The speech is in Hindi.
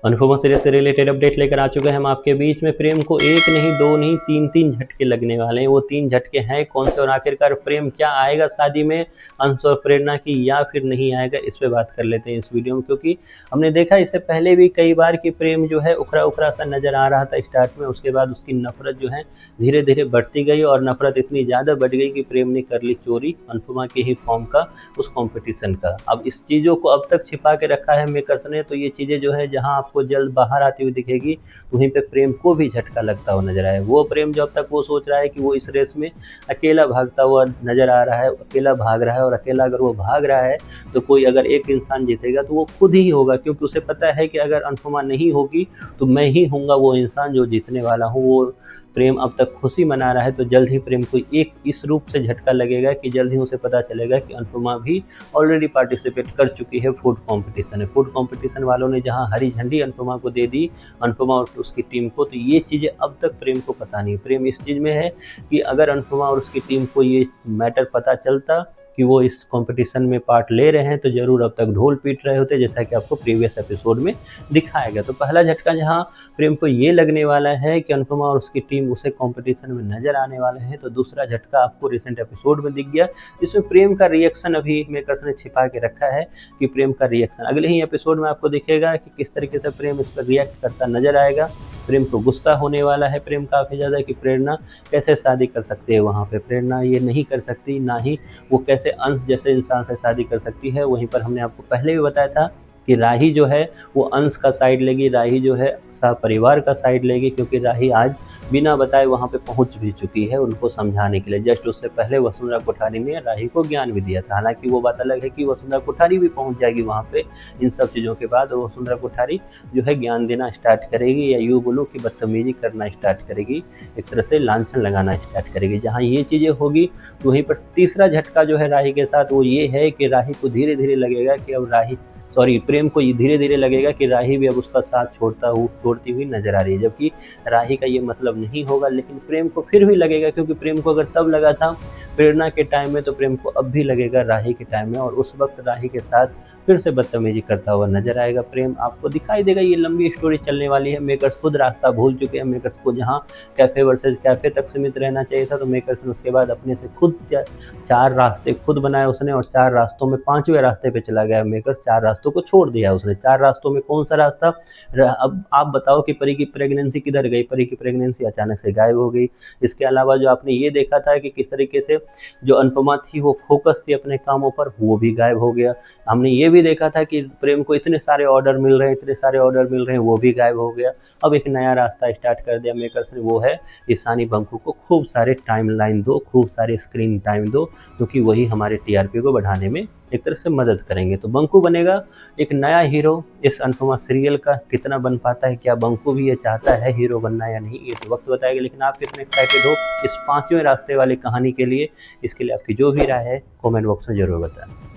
अनुपमा सीरियल से रिलेटेड अपडेट लेकर आ चुके हैं हम आपके बीच में। प्रेम को एक नहीं, दो नहीं, तीन झटके लगने वाले हैं। वो 3 झटके हैं कौन से और आखिरकार प्रेम क्या आएगा शादी में अंश और प्रेरणा की या फिर नहीं आएगा, इस पे बात कर लेते हैं इस वीडियो में। क्योंकि हमने देखा इससे पहले भी कई बार कि प्रेम जो है उखड़ा उखड़ा सा नजर आ रहा था स्टार्ट में, उसके बाद उसकी नफरत जो है धीरे धीरे बढ़ती गई और नफरत इतनी ज़्यादा बढ़ गई कि प्रेम ने कर ली चोरी अनुपमा के ही फॉर्म का, उस कंपटीशन का। अब इस चीज़ों को अब तक छिपा के रखा है मेकर्स ने, तो ये चीज़ें जो है जहां आपको जल्द बाहर आती हुई दिखेगी वहीं पे प्रेम को भी झटका लगता हुआ नजर आए। वो प्रेम जो अब तक वो सोच रहा है कि वो इस रेस में अकेला भागता हुआ नजर आ रहा है, अकेला भाग रहा है, और अकेला अगर वो भाग रहा है तो कोई अगर एक इंसान जीतेगा तो वो खुद ही होगा, क्योंकि उसे पता है कि अगर अनुपमा नहीं होगी तो मैं ही हूँगा वो इंसान जो जीतने वाला हूँ। वो प्रेम अब तक खुशी मना रहा है, तो जल्द ही प्रेम को एक इस रूप से झटका लगेगा कि जल्द ही उसे पता चलेगा कि अनुपमा भी ऑलरेडी पार्टिसिपेट कर चुकी है फूड कंपटीशन में। फूड कंपटीशन वालों ने जहां हरी झंडी अनुपमा को दे दी, अनुपमा और उसकी टीम को, तो ये चीज़ें अब तक प्रेम को पता नहीं। प्रेम इस चीज़ में है कि अगर अनुपमा और उसकी टीम को ये मैटर पता चलता कि वो इस कंपटीशन में पार्ट ले रहे हैं तो ज़रूर अब तक ढोल पीट रहे होते, जैसा कि आपको प्रीवियस एपिसोड में दिखाया गया। तो पहला झटका जहां प्रेम को ये लगने वाला है कि अनुपमा और उसकी टीम उसे कंपटीशन में नजर आने वाले हैं, तो दूसरा झटका आपको रिसेंट एपिसोड में दिख गया, जिसमें प्रेम का रिएक्शन अभी मेकर्स ने छिपा के रखा है कि प्रेम का रिएक्शन अगले ही एपिसोड में आपको दिखेगा कि किस तरीके से प्रेम इस पर रिएक्ट करता नजर आएगा। प्रेम को गुस्सा होने वाला है प्रेम काफ़ी ज़्यादा कि प्रेरणा कैसे शादी कर सकती है, वहाँ पे प्रेरणा ये नहीं कर सकती, ना ही वो कैसे अंश जैसे इंसान से शादी कर सकती है। वहीं पर हमने आपको पहले भी बताया था कि राही जो है वो अंश का साइड लेगी, राही जो है परिवार का साइड लेगी, क्योंकि राही आज बिना बताए वहाँ पे पहुँच भी चुकी है उनको समझाने के लिए। जस्ट उससे पहले वसुंधरा कोठारी ने राही को ज्ञान भी दिया था। हालांकि वो बात अलग है कि वसुंधरा कोठारी भी पहुँच जाएगी वहाँ पे इन सब चीज़ों के बाद, और वसुंधरा कोठारी जो है ज्ञान देना स्टार्ट करेगी, या यूँ बोलो कि बदतमीजी करना स्टार्ट करेगी, एक तरह से लांछन लगाना स्टार्ट करेगी। जहाँ ये चीज़ें होगी तो वहीं पर तीसरा झटका जो है राही के साथ वो ये है कि राही को धीरे धीरे लगेगा कि अब प्रेम को ये धीरे धीरे लगेगा कि राही भी अब उसका साथ छोड़ती हुई नजर आ रही है, जबकि राही का ये मतलब नहीं होगा। लेकिन प्रेम को फिर भी लगेगा, क्योंकि प्रेम को अगर तब लगा था प्रेरणा के टाइम में, तो प्रेम को अब भी लगेगा राही के टाइम में, और उस वक्त राही के साथ फिर से बदतमीजी करता हुआ नजर आएगा प्रेम। आपको दिखाई देगा ये लंबी स्टोरी चलने वाली है। मेकर्स खुद रास्ता भूल चुके हैं। मेकर्स को जहां कैफे वर्सेस कैफे तक सीमित रहना चाहिए था, तो मेकर्स ने उसके बाद अपने से खुद 4 रास्ते खुद बनाए उसने, और 4 रास्तों में 5वें रास्ते पे चला गया मेकर्स। 4 रास्तों को छोड़ दिया उसने। 4 रास्तों में कौन सा रास्ता, अब आप बताओ कि परी की प्रेगनेंसी किधर गई? परी की प्रेगनेंसी अचानक से गायब हो गई। इसके अलावा जो आपने ये देखा था कि किस तरीके से जो अनुपमा थी वो फोकस थी अपने कामों पर, वो भी गायब हो गया। हमने ये भी देखा था कि प्रेम को इतने सारे ऑर्डर मिल रहे हैं, वो भी गायब हो गया। अब एक नया रास्ता स्टार्ट कर दिया मेकर्स ने, वो है ईशानी बंकू को खूब सारे टाइमलाइन दो, खूब सारे स्क्रीन टाइम दो, क्योंकि वही हमारे टीआरपी को बढ़ाने में एक तरह से मदद करेंगे। तो बंकू बनेगा एक नया हीरो इस अनुपमा सीरियल का। कितना बन पाता है, क्या बंकू भी ये चाहता है हीरो बनना या नहीं, ये तो वक्त बताएगा। लेकिन आप कितने एक्साइटेड हो इस 5वें रास्ते वाली कहानी के लिए? इसके लिए आपकी जो भी राय है कमेंट बॉक्स में जरूर बताएं।